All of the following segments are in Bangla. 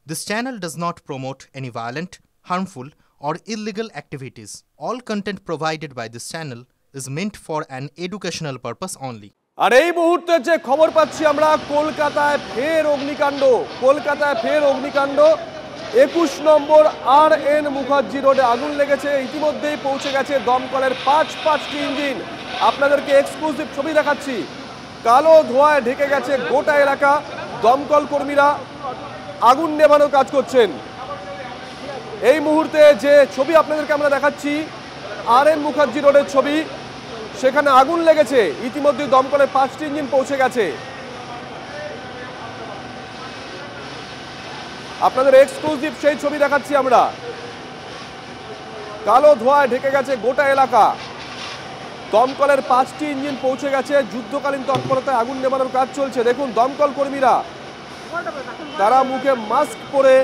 This channel does not promote any violent, harmful, or illegal activities. All content provided by this channel is meant for an educational purpose only. আর এই মুহূর্তে যে খবর পাচ্ছি আমরা কলকাতায় ফের অগ্নিকাণ্ড 21 নম্বর RN মুখার্জি রোডে আগুন লেগেছে ইতিমধ্যেই পৌঁছে গেছে দমকলের পাঁচটি ইঞ্জিন আপনাদেরকে এক্সক্লুসিভ ছবি দেখাচ্ছি কালো ধোঁয়ায় ঢেকে গেছে গোটা এলাকা দমকল কর্মীরা আগুন নেভানোর কাজ করছেন এই মুহূর্তে যে ছবি আপনাদেরকে আমরা দেখাচ্ছি RN মুখার্জি রোডের ছবি সেখানে আগুন লেগেছে ইতিমধ্যে দমকলের 5টি ইঞ্জিন পৌঁছে গেছে আপনাদের এক্সক্লুসিভ সেই ছবি দেখাচ্ছি আমরা কালো ধোঁয়ায় ঢেকে গেছে গোটা এলাকা দমকলের 5টি ইঞ্জিন পৌঁছে গেছে যুদ্ধকালীন তৎপরতায় আগুন নেভানোর কাজ চলছে দেখুন দমকল কর্মীরা তারা মুখে মাস্ক পরে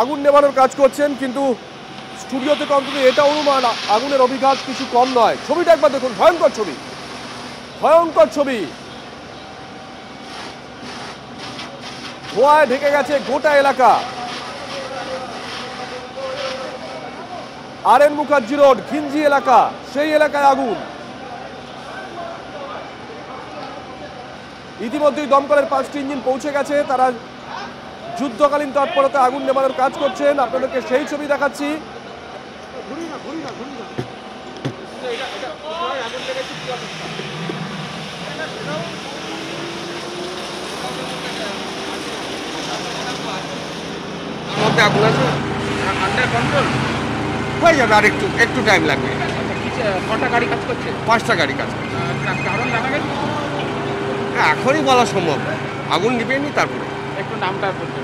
আগুন নেভানোর কাজ করছেন কিন্তু স্টুডিও থেকে অন্তত এটা অনুমান আগুনের অভিঘাত কিছু কম নয় ছবিটা একবার দেখুন ভয়ঙ্কর ছবি ধোঁয়ায় ঢেকে গেছে গোটা এলাকা RN মুখার্জি রোড ঘিঞ্জি এলাকা সেই এলাকায় আগুন ইতিমধ্যেই দমকলের 5টি ইঞ্জিন পৌঁছে গেছে তারা যুদ্ধকালীন তৎপরতায় আগুন নেভানোর কাজ করছেন আপনাদেরকে সেই ছবি দেখাচ্ছি আগুন আছে আন্ডার কন্ট্রোল হয়ে যাবে আর একটু টাইম লাগবে কটা গাড়ি কাজ করছে 5টা গাড়ি কাজ করছে কারণ জানা গেছে এখনই বলা সম্ভব আগুন নিবে নি তারপরে একটু নামটা বলতে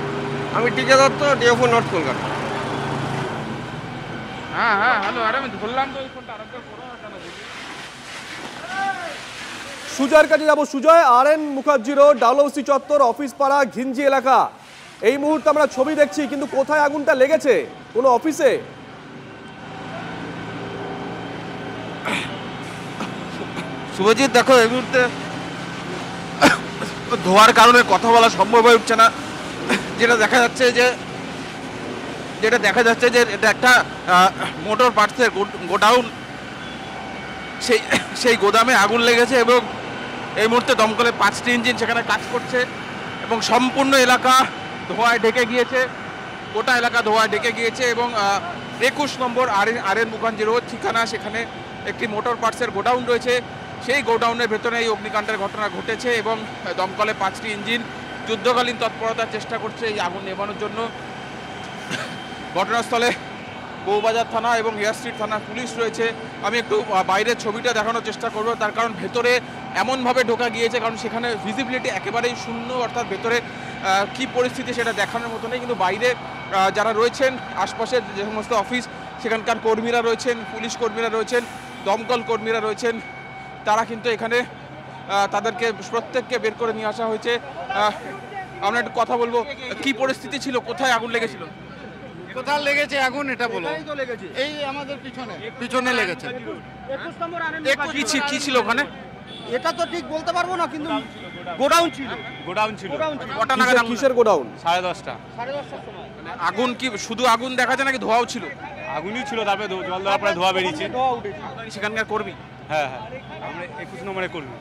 আমি টিকে দত্ত DFO নর্থ কলকাতা হ্যাঁ হ্যালো আরে আমি বললাম তো ওই ফোনটা আরেকবার করো না কেন সুজয়ের কাছে যাবো সুজয় RN মুখার্জি রোড ডালহৌসি চত্বর অফিস পাড়া ঘিঞ্জি এলাকা এই মুহূর্তে আমরা ছবি দেখছি কিন্তু কোথায় আগুনটা লেগেছে কোনো অফিসে শুভজিৎ দেখো এই মুহূর্তে ধোয়ার কারণে কথা বলা সম্ভব হয়ে উঠছে না যেটা দেখা যাচ্ছে যে এটা একটা মোটর পার্টসের গোডাউন সেই গোদামে আগুন লেগেছে এবং এই মুহূর্তে দমকলের 5টি ইঞ্জিন সেখানে কাজ করছে এবং সম্পূর্ণ এলাকা ধোঁয়ায় ঢেকে গিয়েছে গোটা এলাকা ধোঁয়ায় ঢেকে গিয়েছে এবং 21 নম্বর RN মুখার্জি রোড ঠিকানা সেখানে একটি মোটর পার্টসের গোডাউন রয়েছে সেই গোডাউনের ভেতরে এই অগ্নিকাণ্ডের ঘটনা ঘটেছে এবং দমকলে 5টি ইঞ্জিন যুদ্ধকালীন তৎপরতার চেষ্টা করছে এই আগুন নেভানোর জন্য ঘটনাস্থলে বউবাজার থানা এবং হেয়ার স্ট্রিট থানা পুলিশ রয়েছে আমি একটু বাইরের ছবিটা দেখানোর চেষ্টা করব তার কারণ ভেতরে এমনভাবে ঢোকা গিয়েছে কারণ সেখানে ভিজিবিলিটি একেবারেই শূন্য অর্থাৎ ভেতরে কি পরিস্থিতি সেটা দেখানোর মতো নেই কিন্তু বাইরে যারা রয়েছেন আশপাশের যে সমস্ত অফিস সেখানকার কর্মীরা রয়েছেন পুলিশ কর্মীরা রয়েছেন দমকল কর্মীরা রয়েছেন তারা কিন্তু এখানে তাদেরকে প্রত্যেককে বের করে নিয়ে আসা হয়েছে আমরা একটু কথা বলবো কি পরিস্থিতি ছিল কোথায় আগুন লেগেছিল কোথায় লেগেছে আগুন এটা বলো এই আমাদের পিছনে লেগেছে কি ছিল ওখানে এটা তো ঠিক বলতে পারবো না কিন্তু গোডাউন ছিল কটা নাগাদ কিসের গোডাউন 10:30 আগুন কি শুধু আগুন দেখা যায় নাকি ধোঁয়াও ছিল আগুনই ছিল তারপরে জল দেওয়ার পরে ধোঁয়া বেরিয়েছে সেখানকার কর্মী হ্যাঁ আমরা 21 নম্বরে কর্মী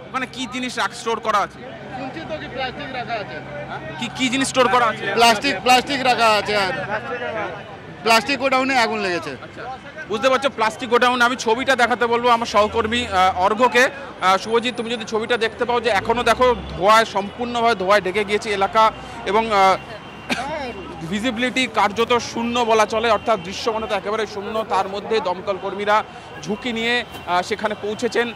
ওখানে কি জিনিস স্টোর করা আছে শুনছি তো কি প্লাস্টিক রাখা আছে কি জিনিস স্টোর করা আছে প্লাস্টিক রাখা আছে আর প্লাস্টিক গোডাউনে আগুন লেগেছে বুঝতে পারছো প্লাস্টিক গোডাউন আমি ছবিটা দেখাতে বলবো আমার সহকর্মী অর্ঘ্যকে শুভজিৎ তুমি যদি ছবিটা দেখতে পাও যে এখনো দেখো ধোঁয়ায় সম্পূর্ণভাবে ধোঁয়ায় ঢেকে গিয়েছে এলাকা এবং ভিজিবিলিটি কার্যত শূন্য বলা চলে অর্থাৎ দৃশ্যমানতা একেবারে শূন্য তার মধ্যে দমকল কর্মীরা ঝুঁকি নিয়ে সেখানে পৌঁছেছেন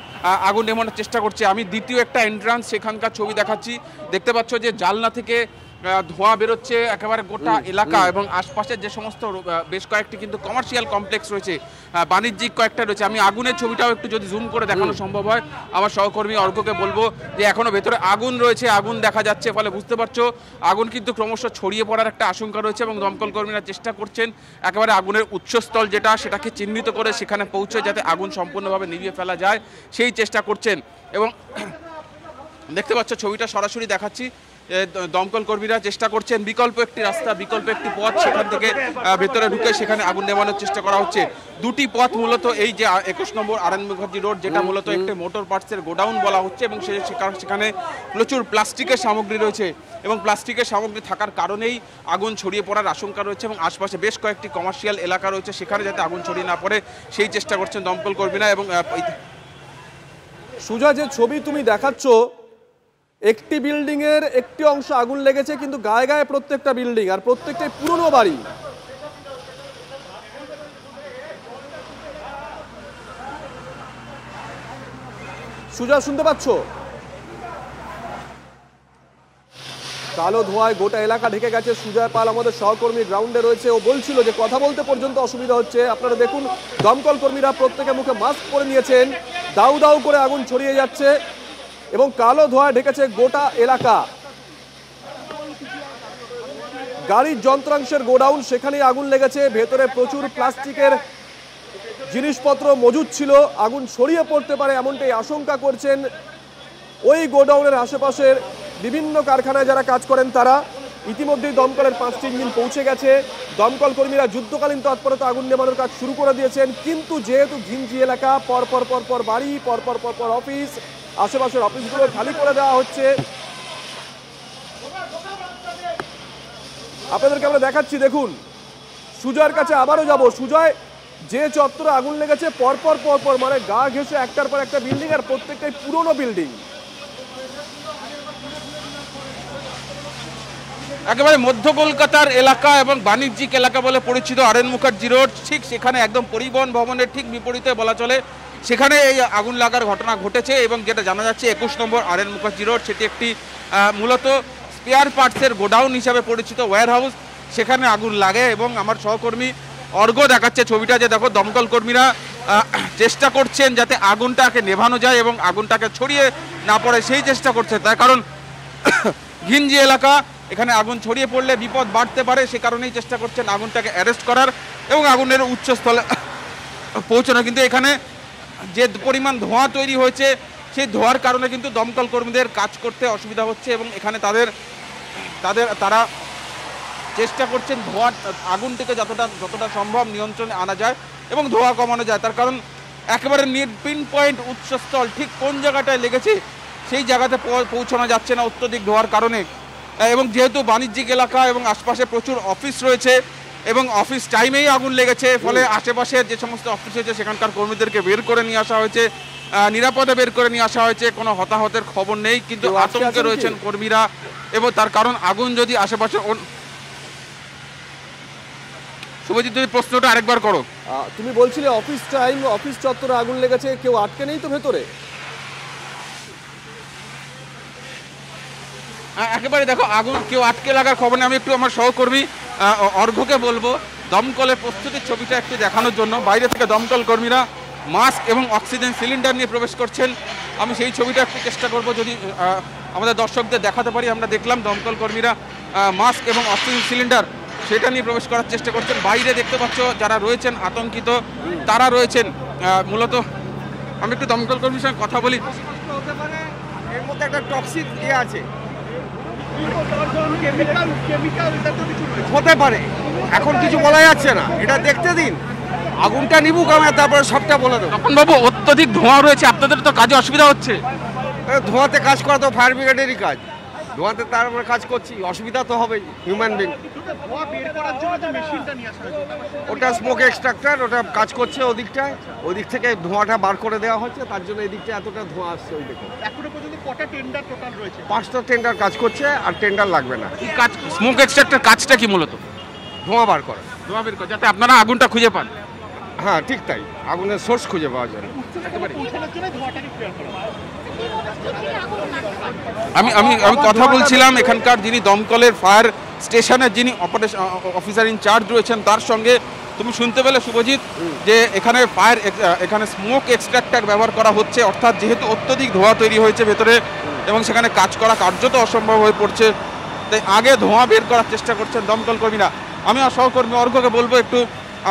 আগুন নেভানোর চেষ্টা করছে আমি দ্বিতীয় একটা এন্ট্রান্স সেখানকার ছবি দেখাচ্ছি দেখতে পাচ্ছ যে জানলা থেকে ধোঁয়া বেরোচ্ছে একেবারে গোটা এলাকা এবং আশপাশের যে সমস্ত বেশ কয়েকটি কিন্তু কমার্শিয়াল কমপ্লেক্স রয়েছে বাণিজ্যিক কয়েকটা রয়েছে আমি আগুনের ছবিটাও একটু যদি জুম করে দেখানো সম্ভব হয় আমার সহকর্মী অর্ঘ্যকে বলবো যে এখনো ভেতরে আগুন রয়েছে আগুন দেখা যাচ্ছে ফলে বুঝতে পারছো আগুন কিন্তু ক্রমশ ছড়িয়ে পড়ার একটা আশঙ্কা রয়েছে এবং দমকল কর্মীরা চেষ্টা করছেন একেবারে আগুনের উৎসস্থল যেটা সেটাকে চিহ্নিত করে সেখানে পৌঁছে যাতে আগুন সম্পূর্ণভাবে নিভিয়ে ফেলা যায় সেই চেষ্টা করছেন এবং দেখতে পাচ্ছ ছবিটা সরাসরি দেখাচ্ছি দমকল কর্মীরা চেষ্টা করছেন বিকল্প একটি রাস্তা, বিকল্প একটি পথ সেখান থেকে ভেতরে ঢুকে সেখানে আগুন নেভানোর চেষ্টা করা হচ্ছে। দুটি পথ মূলত এই যে 21 নম্বর আরএন মুখার্জি রোড, যেটা মূলত একটি মোটর পার্টসের গোডাউন বলা হচ্ছে, এবং সেখানে প্রচুর প্লাস্টিকের সামগ্রী রয়েছে এবং প্লাস্টিকের সামগ্রী থাকার কারণেই আগুন ছড়িয়ে পড়ার আশঙ্কা রয়েছে এবং আশপাশে বেশ কয়েকটি কমার্শিয়াল এলাকা রয়েছে, সেখানে যাতে আগুন ছড়িয়ে না পড়ে সেই চেষ্টা করছেন দমকল কর্মীরা। এবং সুজা, যে ছবি তুমি দেখাচ্ছ, একটি বিল্ডিং এর একটি অংশ আগুন লেগেছে, কিন্তু গায়ে গায়ে প্রত্যেকটা বিল্ডিং, আর প্রত্যেকটাই পুরনো বাড়ি। সুজা, শুনতে পাচ্ছ? কালো ধোঁয়ায় গোটা এলাকা ঢেকে গেছে। সুজয় পাল আমাদের সহকর্মী গ্রাউন্ডে রয়েছে, ও বলছিল যে কথা বলতে পর্যন্ত অসুবিধা হচ্ছে। আপনারা দেখুন, দমকল কর্মীরা প্রত্যেকে মুখে মাস্ক পরে নিয়েছেন, দাউ দাউ করে আগুন ছড়িয়ে যাচ্ছে এবং কালো ধোঁয়ায় ঢেকেছে গোটা এলাকা। গাড়ির যন্ত্রাংশের গোডাউন, সেখানেই আগুন লেগেছে। ভেতরে প্রচুর প্লাস্টিকের জিনিসপত্র মজুদ ছিল, আগুন ছড়িয়ে পড়তে পারে এমনটাই আশঙ্কা করছেন ওই গোডাউনের আশেপাশের বিভিন্ন কারখানায় যারা কাজ করেন তারা। ইতিমধ্যেই দমকলের 5টি ইঞ্জিন পৌঁছে গেছে। দমকল কর্মীরা যুদ্ধকালীন তৎপরতা আগুন নেভানোর কাজ শুরু করে দিয়েছেন, কিন্তু যেহেতু ঘিঞ্জি এলাকা, পরপর পরপর বাড়ি, পরপর পরপর অফিস, আশেপাশের অফিসগুলো খালি করে দেওয়া হচ্ছে। আপনাদেরকে আমরা দেখাচ্ছি, দেখুন। সুজয়ের কাছে আবারও যাব। সুজয়, যে চত্বরে আগুন লেগেছে পরপর পরপর, মানে গা ঘেঁষে একটার পর একটা বিল্ডিং, আর প্রত্যেকটাই পুরনো বিল্ডিং। একেবারে মধ্য কলকাতার এলাকা এবং বাণিজ্যিক এলাকা বলে পরিচিত আরএন মুখার্জি রোড, ঠিক সেখানে একদম পরিবহন ভবনের ঠিক বিপরীতে বলা চলে, সেখানে এই আগুন লাগার ঘটনা ঘটেছে। এবং যেটা জানা যাচ্ছে 21 নম্বর আরএন মুখার্জি রোড, সেটি একটি মূলত স্পেয়ার পার্টসের গোডাউন হিসাবে পরিচিত ওয়্যার হাউস, সেখানে আগুন লাগে। এবং আমার সহকর্মী অর্ঘ দেখাচ্ছে ছবিটা, যে দেখো দমকল কর্মীরা চেষ্টা করছেন যাতে আগুনটাকে নেভানো যায় এবং আগুনটাকে ছড়িয়ে না পড়ে সেই চেষ্টা করছে। তার কারণ ঘিঞ্জি এলাকা, এখানে আগুন ছড়িয়ে পড়লে বিপদ বাড়তে পারে, সে কারণেই চেষ্টা করছেন আগুনটাকে অ্যারেস্ট করার এবং আগুনের উচ্চস্থলে পৌঁছানো। কিন্তু এখানে যে পরিমাণ ধোঁয়া তৈরি হয়েছে, সেই ধোঁয়ার কারণে কিন্তু দমকল কর্মীদের কাজ করতে অসুবিধা হচ্ছে এবং এখানে তারা চেষ্টা করছেন আগুনটিকে যতটা সম্ভব নিয়ন্ত্রণে আনা যায় এবং ধোঁয়া কমানো যায়। তার কারণ একেবারে পিন পয়েন্ট উৎসস্থল ঠিক কোন জায়গাটায় লেগেছে সেই জায়গাতে পৌঁছানো যাচ্ছে না অত্যধিক ধোঁয়ার কারণে। এবং যেহেতু বাণিজ্যিক এলাকা এবং আশপাশে প্রচুর অফিস রয়েছে এবং অফিস টাইমেই আগুন লেগেছে, ফলে আশেপাশের যে সমস্ত অফিস রয়েছে সেখানকার কর্মীদেরকে বের করে নিয়ে আসা হয়েছে, নিরাপদে বের করে নিয়ে আসা হয়েছে। কোনো হতাহতের খবর নেই, কিন্তু আতঙ্কে রয়েছেন কর্মীরা। এবং তার কারণ আগুন যদি আশেপাশে, শুভজিৎ তুমি প্রশ্নটা আরেকবার করো। তুমি বলছিলে অফিস টাইম, অফিস চত্বরে আগুন লেগেছে, কেউ আটকে নেই তো ভেতরে? একেবারে দেখো আগুন কেউ আটকে লাগার খবর নেই। আমি একটু আমার সহকর্মী অর্ঘ্যকে বলবো দমকলের প্রস্তুতির ছবিটা একটু দেখানোর জন্য। বাইরে থেকে দমকল কর্মীরা মাস্ক এবং অক্সিজেন সিলিন্ডার নিয়ে প্রবেশ করছেন। আমি সেই ছবিটা একটু চেষ্টা করব যদি আমাদের দর্শকদের দেখাতে পারি। আমরা দেখলাম দমকল কর্মীরা মাস্ক এবং অক্সিজেন সিলিন্ডার সেটা নিয়ে প্রবেশ করার চেষ্টা করছেন। বাইরে দেখতে পাচ্ছ যারা রয়েছেন আতঙ্কিত, তারা রয়েছেন মূলত। আমি একটু দমকল কর্মীর সঙ্গে কথা বলি। এর মধ্যে একটা টক্সিক আছে, হতে পারে, এখন কিছু বলা যাচ্ছে না, এটা দেখতে দিন, আগুনটা নিবুক, আমি তারপরে সবটা বলে দেবো। তখন বাবু অত্যধিক ধোঁয়া রয়েছে, আপনাদের তো কাজে অসুবিধা হচ্ছে। ধোঁয়াতে কাজ করা তো ফায়ার ব্রিগেডেরই কাজ, ধোঁয়াতে তারপরে কাজ করছি, অসুবিধা তো হবেই, হিউম্যান বিং। ওটা স্মোক এক্সট্রাক্টর, ওটা কাজ করছে ওদিকটায়, ওই দিক থেকে ধোঁয়াটা বার করে দেওয়া হচ্ছে, তার জন্য এই দিকটা এতটা ধোঁয়া আসছে। ওই দিকে এখনো পর্যন্ত কটা টেন্ডার টোটাল রয়েছে? 5টা টেন্ডার কাজ করছে, আর টেন্ডার লাগবে না। এই কাজ স্মোক এক্সট্রাক্টর কাজটা কি মূলত? ধোঁয়া বার করা, ধোঁয়া বের করা, যাতে আপনারা আগুনটা খুঁজে পান। হ্যাঁ ঠিক তাই, আগুনের সোর্স খুঁজে পাওয়া যায়। আমি কথা বলছিলাম এখানকার যিনি দমকলের ফায়ার স্টেশনের যিনি অফিসার ইনচার্জ রয়েছেন তার সঙ্গে। তুমি শুনতে পেলে শুভজিৎ যে এখানে স্মোক এক্সট্রাক্টর ব্যবহার করা হচ্ছে, অর্থাৎ যেহেতু অত্যধিক ধোঁয়া তৈরি হয়েছে ভেতরে এবং সেখানে কাজ করা কার্যত অসম্ভব হয়ে পড়ছে, তাই আগে ধোঁয়া বের করার চেষ্টা করছেন দমকল কর্মীরা। আমি আর সহকর্মী অর্ঘ্যকে বলবো একটু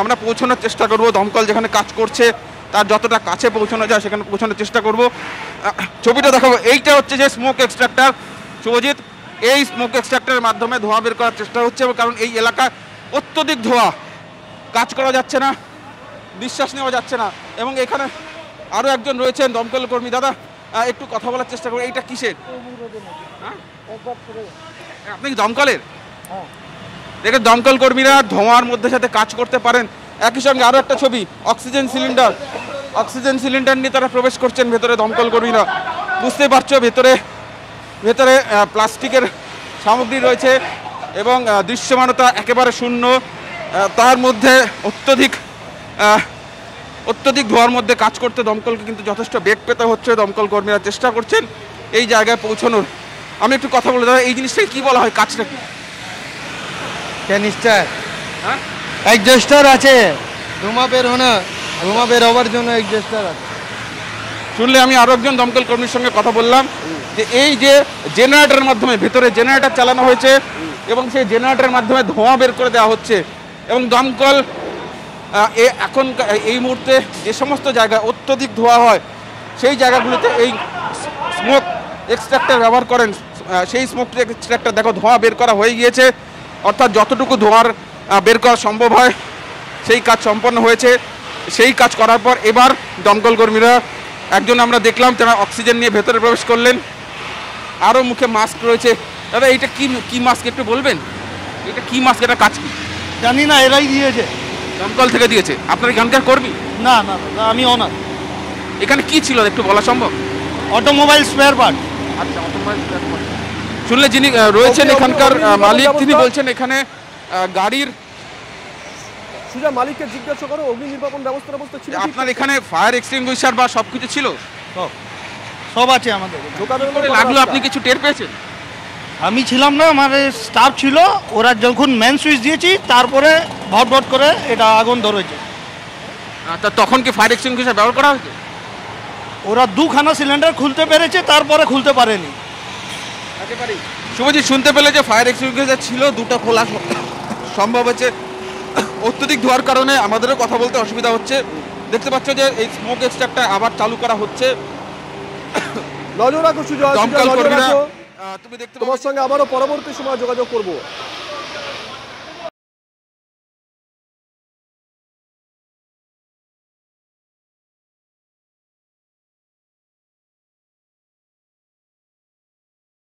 আমরা পৌঁছানোর চেষ্টা করব, দমকল যেখানে কাজ করছে তার যতটা কাছে পৌঁছানো যায় সেখানে পৌঁছানোর চেষ্টা করব। ছবিটা দেখাবো, এইটা হচ্ছে যে স্মোক এক্সট্রাক্টর শুভজিৎ, এই স্মোক এক্সট্রাক্টরের মাধ্যমে ধোঁয়া বের করার চেষ্টা হচ্ছে, এবং কারণ এই এলাকায় অত্যধিক ধোঁয়া, কাজ করা যাচ্ছে না, নিঃশ্বাস নেওয়া যাচ্ছে না। এবং এখানে আরও একজন রয়েছেন দমকল কর্মী। দাদা একটু কথা বলার চেষ্টা করুন, এইটা কিসের? আপনি কি দমকলের? দেখেন দমকল কর্মীরা ধোঁয়ার মধ্যে সাথে কাজ করতে পারেন। একই সঙ্গে আরও একটা ছবি, অক্সিজেন সিলিন্ডার নিয়ে তারা প্রবেশ করছেন ভেতরে দমকল কর্মীরা। বুঝতে পারছো ভেতরে প্লাস্টিকের সামগ্রী রয়েছে এবং দৃশ্যমানতা একেবারে শূন্য। তার মধ্যে অত্যধিক ধোঁয়ার মধ্যে কাজ করতে দমকলকে কিন্তু যথেষ্ট বেগ পেতে হচ্ছে। দমকল কর্মীরা চেষ্টা করছেন এই জায়গায় পৌঁছানোর। আমি একটু কথা বলে, দাদা এই জিনিসটাকে কি বলা হয়, কাজটা কি? ক্যানিস্টার, হ্যাঁ এক্সজস্টার আছে, ধোঁয়া বের হওয়ার জন্য এক্সজস্টার আছে। শুনলে আমি আরও একজন দমকল কর্মীর সঙ্গে কথা বললাম যে এই যে জেনারেটরের মাধ্যমে ভেতরে জেনারেটর চালানো হয়েছে এবং সেই জেনারেটরের মাধ্যমে ধোঁয়া বের করে দেওয়া হচ্ছে। এবং দমকল এখন এই মুহূর্তে যে সমস্ত জায়গায় অত্যধিক ধোঁয়া হয় সেই জায়গাগুলিতে এই স্মোক এক্সট্রাক্টর ব্যবহার করেন। সেই স্মোক এক্সট্রাক্টর দেখো ধোঁয়া বের করা হয়ে গিয়েছে, অর্থাৎ যতটুকু ধোঁয়ার বের করা সম্ভব হয় সেই কাজ সম্পন্ন হয়েছে। সেই কাজ করার পর এবার দমকল কর্মীরা, একজন আমরা দেখলাম তারা অক্সিজেন নিয়ে ভেতরে প্রবেশ করলেন, আরও মুখে মাস্ক রয়েছে। দাদা এইটা কি মাস্ক একটু বলবেন? এটা কি মাস্ক, এটা কাজ কি? জানি না, এরাই দিয়েছে, দমকল থেকে দিয়েছে। আপনার এখানকার কর্মী? না না না, আমি ওনার। এখানে কি ছিল একটু বলা সম্ভব? Automobile spare part. আচ্ছা, অটোমোবাইল স্পেয়ার পার্ট। শুনলে যিনি রয়েছেন এখানকার মালিক, তিনি বলছেন এখানে গাড়ির সুজা মালিককে জিজ্ঞাসা করো অগ্নি নির্বাপন ব্যবস্থা ছিল। আপনার এখানে ফায়ার এক্সটিংগুইশার বা সবকিছু ছিল? সব আছে আমাদের। লাগলো, আপনি কিছু টের পেয়েছেন? আমি ছিলাম না, আমার স্টাফ ছিল, ওরা যখন মেন সুইচ দিয়েছি তারপরে ভট করে এটা আগুন ধরেছে। তা তখন কি ফায়ার এক্সটিংগুইশার ব্যবহার করা হয়েছে? ওরা দুখানা সিলিন্ডার খুলতে পেরেছে, তারপরে খুলতে পারেনি। শুভজিৎ শুনতে পেলে যে ফায়ার এক্সটিংগুইশার ছিল, দুটো খোলা সম্ভব হচ্ছে। অত্যধিক ধোঁয়ার কারণে আমাদেরও কথা বলতে অসুবিধা হচ্ছে। দেখতে পাচ্ছ যে এই স্মোক এক্সট্রাক্টর আবার চালু করা হচ্ছে। নজর রাখো সুজয়, দমকল কর্মীরা, তুমি দেখতে তোমার সঙ্গে আবারও পরবর্তী সময় যোগাযোগ করবো।